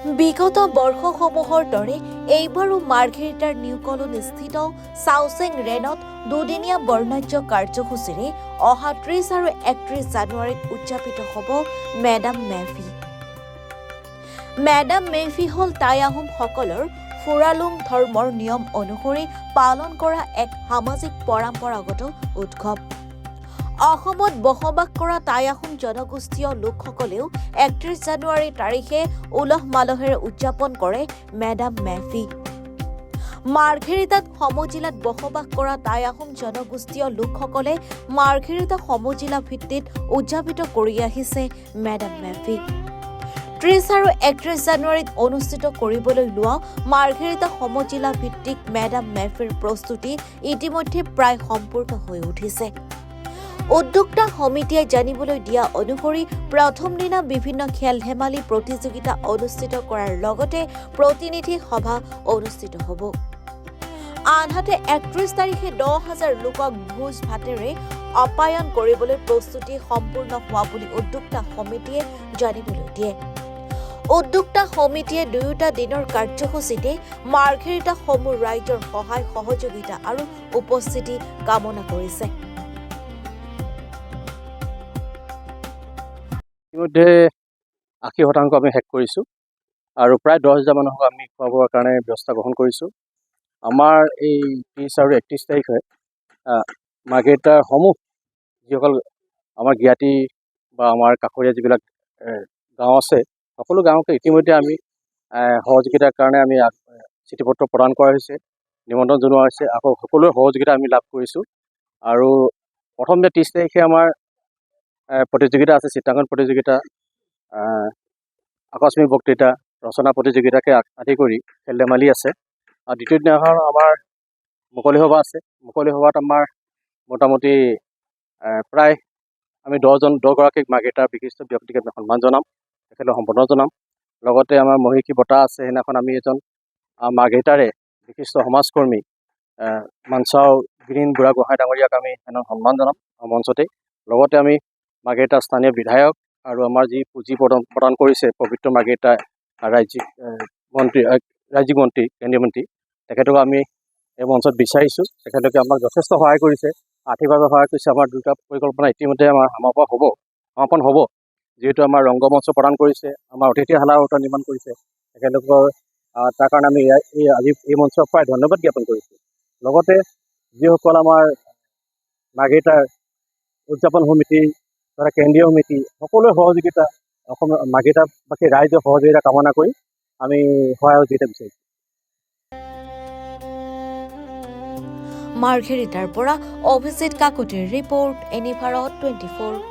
বিগত বৰ্ষসমূহৰ দৰে এইবাৰো মাৰ্ঘেৰিটাৰ নিউ কলোনীস্থিত চাউচেং ৰেনত দুদিনীয়া বৰ্ণাঢ্য কাৰ্যসূচীৰে অহা ৩০ আৰু ৩১ জানুৱাৰীত উদযাপিত হ'ব মেডাম মেফি। মেডাম মেফি হ'ল টাই আহোমসকলৰ ফুৰালুং ধৰ্মৰ নিয়ম অনুসৰি পালন কৰা এক সামাজিক পৰম্পৰাগত উৎসৱ। অসমত বসবাস কৰা টাই আহোম জনগোষ্ঠীয় লোকসকলেও ৩১ জানুৱাৰী তাৰিখে উলহ মালহেৰে উদযাপন কৰে মেডাম মেফি। মাৰ্ঘেৰিটাত সমজিলাত বসবাস কৰা টাই আহোম জনগোষ্ঠীয় লোকসকলে মাৰ্ঘেৰিটা সমজিলা ভিত্তিত উদযাপিত কৰি আহিছে মেডাম মেফি। ৩০ আৰু ৩১ জানুৱাৰীত অনুষ্ঠিত কৰিবলৈ লোৱা মাৰ্ঘেৰিটা সমজিলা ভিত্তিক মেডাম মেফিৰ প্ৰস্তুতি ইতিমধ্যে প্ৰায় সম্পূৰ্ণ হৈ উঠিছে। উদ্যোক্তা সমিতিয়ে জানিবলৈ দিয়া অনুসৰি প্ৰথম দিনা বিভিন্ন খেল ধেমালি প্ৰতিযোগিতা অনুষ্ঠিত কৰাৰ লগতে প্ৰতিনিধি সভা অনুষ্ঠিত হ'ব। আনহাতে ৩১ তাৰিখে ১০,০০০ লোকক ভোজ ভাতেৰে আপ্যায়ন কৰিবলৈ প্ৰস্তুতি সম্পূৰ্ণ হোৱা বুলি উদ্যোক্তা সমিতিয়ে জানিবলৈ দিয়ে। উদ্যোক্তা সমিতিয়ে দুয়োটা দিনৰ কাৰ্যসূচীতে মাৰ্ঘেৰিটা সমূহ ৰাইজৰ সহায় সহযোগিতা আৰু উপস্থিতি কামনা কৰিছে। ইতিমধ্যে ৮০% আমি শেষ কৰিছোঁ আৰু প্ৰায় ১০,০০০ মানুহক আমি খোৱা বোৱাৰ কাৰণে ব্যৱস্থা গ্ৰহণ কৰিছোঁ। আমাৰ এই ৩০ আৰু ৩১ তাৰিখে মাৰ্ঘেৰিটাৰ সমূহ যিসকল আমাৰ জ্ঞাতি বা আমাৰ কাষৰীয়া যিবিলাক গাঁও আছে, সকলো গাঁৱকে ইতিমধ্যে আমি সহযোগিতাৰ কাৰণে আমি চিঠিপত্ৰ প্ৰদান কৰা হৈছে, নিমন্ত্ৰণ জনোৱা হৈছে। আকৌ সকলোৰে সহযোগিতা আমি লাভ কৰিছোঁ। আৰু প্ৰথম ৩০ তাৰিখে আমাৰ প্ৰতিযোগিতা আছে, চিত্ৰাংকন প্ৰতিযোগিতা, আকস্মিক বক্তৃতা, ৰচনা প্ৰতিযোগিতাকে আদি কৰি খেল ধেমালি আছে। আৰু দ্বিতীয় দিনাখন আমাৰ মুকলি সভা আছে। মুকলি সভাত আমাৰ মোটামুটি প্ৰায় আমি ১০গৰাকীক মাৰ্ঘেৰিটাৰ বিশিষ্ট ব্যক্তিক আমি সন্মান জনাম, তেখেতলৈ সম্বৰ্ধনা জনাম। লগতে আমাৰ মহিষী বঁটা আছে, সেইদিনাখন আমি এজন মাৰ্ঘেৰিটাৰে বিশিষ্ট সমাজকৰ্মী মানচাও গিৰিণ বুঢ়াগোহাঁই ডাঙৰীয়াক আমি সেইদিনা সন্মান জনাম মঞ্চতেই। লগতে আমি মাৰ্ঘেৰিটাৰ স্থানীয় বিধায়ক আৰু আমাৰ যি পুঁজি প্ৰদান কৰিছে পবিত্ৰ মাৰ্ঘেৰিটা ৰাজ্যিক মন্ত্ৰী, কেন্দ্ৰীয় মন্ত্ৰী, তেখেতক আমি এই মঞ্চত বিচাৰিছোঁ। তেখেতলোকে আমাক যথেষ্ট সহায় কৰিছে, আৰ্থিকভাৱে সহায় কৰিছে। আমাৰ দুটা পৰিকল্পনা ইতিমধ্যে আমাৰ সমাপন হ'ব। যিহেতু আমাৰ ৰংগমঞ্চ প্ৰদান কৰিছে, আমাৰ অতিথিশালাৰ নিৰ্মাণ কৰিছে, তেখেতলোকৰ তাৰ কাৰণে আমি আজি এই মঞ্চৰ পৰাই ধন্যবাদ জ্ঞাপন কৰিছোঁ। লগতে যিসকল আমাৰ মাৰ্ঘেৰিটাৰ উদযাপন সমিতি তথা কেন্দ্ৰীয় সমিতি, সকলোৰে সহযোগিতা, অসমৰ মাৰ্ঘেৰিটাবাসী ৰাইজৰ সহযোগিতা কামনা কৰি আমি সহযোগিতা বিচাৰিছোঁ। মাৰ্ঘেৰিটাৰ পৰা অভিজিত কাকতিৰ ৰিপৰ্ট, এনি ভাৰত 24।